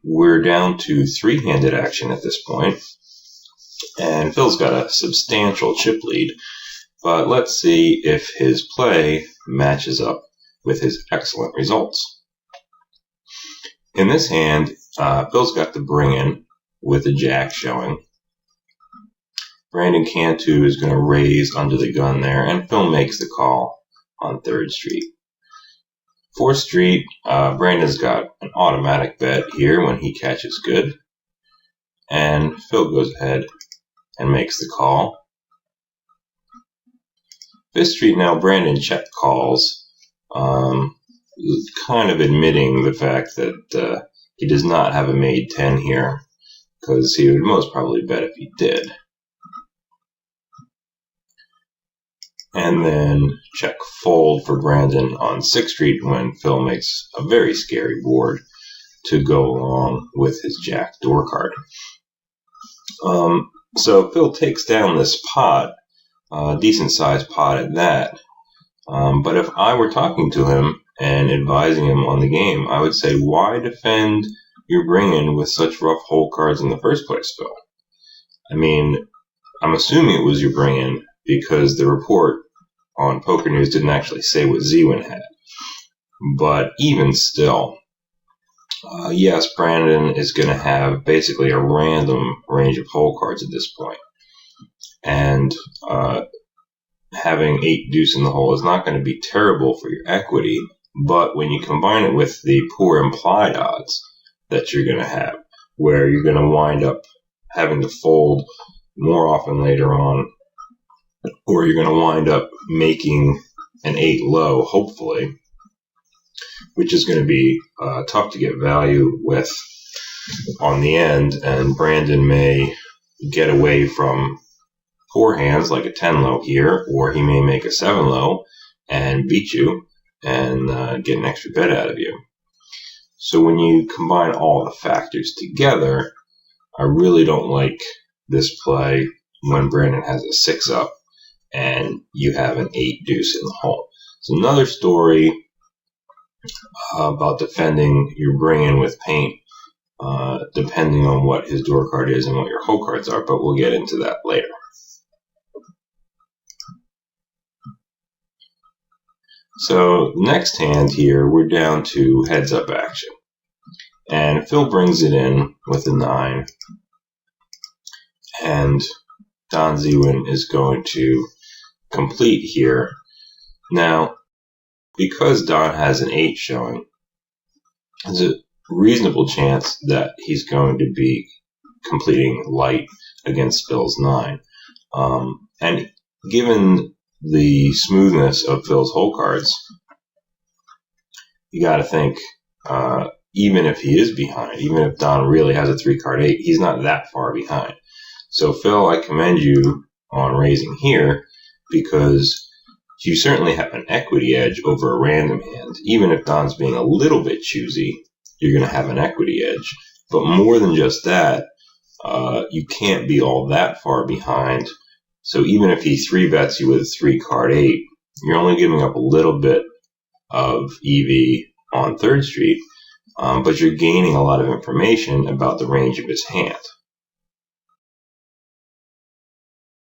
we're down to three-handed action at this point, and Phil's got a substantial chip lead, but let's see if his play matches up with his excellent results. In this hand, Phil's got the bring-in with a jack showing. Brandon Cantu is going to raise under the gun there, and Phil makes the call on 3rd Street. 4th Street, Brandon's got an automatic bet here when he catches good, and Phil goes ahead and makes the call. 5th Street now, Brandon check calls, kind of admitting the fact that he does not have a made 10 here, because he would most probably bet if he did. And then check fold for Brandon on 6th Street when Phil makes a very scary board to go along with his jack door card. So Phil takes down this pot, decent sized pot at that. But if I were talking to him and advising him on the game, I would say, why defend your bring-in with such rough hole cards in the first place, Phil? I mean, I'm assuming it was your bring-in because the report on Poker News didn't actually say what Z-Win had. But even still, yes, Brandon is going to have basically a random range of hole cards at this point. And having 8 deuce in the hole is not going to be terrible for your equity, but when you combine it with the poor implied odds that you're going to have, where you're going to wind up having to fold more often later on, or you're going to wind up making an 8 low, hopefully, which is going to be tough to get value with on the end, and Brandon may get away from poor hands like a 10 low here, or he may make a 7 low and beat you and get an extra bet out of you. So when you combine all the factors together, I really don't like this play when Brandon has a 6 up and you have an 8 deuce in the hole. It's another story about defending your bring-in with paint, depending on what his door card is and what your hole cards are, but we'll get into that later. So next hand here, we're down to heads-up action. And Phil brings it in with a 9. And Don Z-Win is going to complete here. Now, because Don has an 8 showing, there's a reasonable chance that he's going to be completing light against Phil's 9. And given the smoothness of Phil's hole cards, you got to think, even if he is behind, even if Don really has a 3-card 8, he's not that far behind. So Phil, I commend you on raising here, because you certainly have an equity edge over a random hand. Even if Don's being a little bit choosy, you're going to have an equity edge. But more than just that, you can't be all that far behind. So even if he 3-bets you with a 3-card 8, you're only giving up a little bit of EV on 3rd Street, but you're gaining a lot of information about the range of his hand.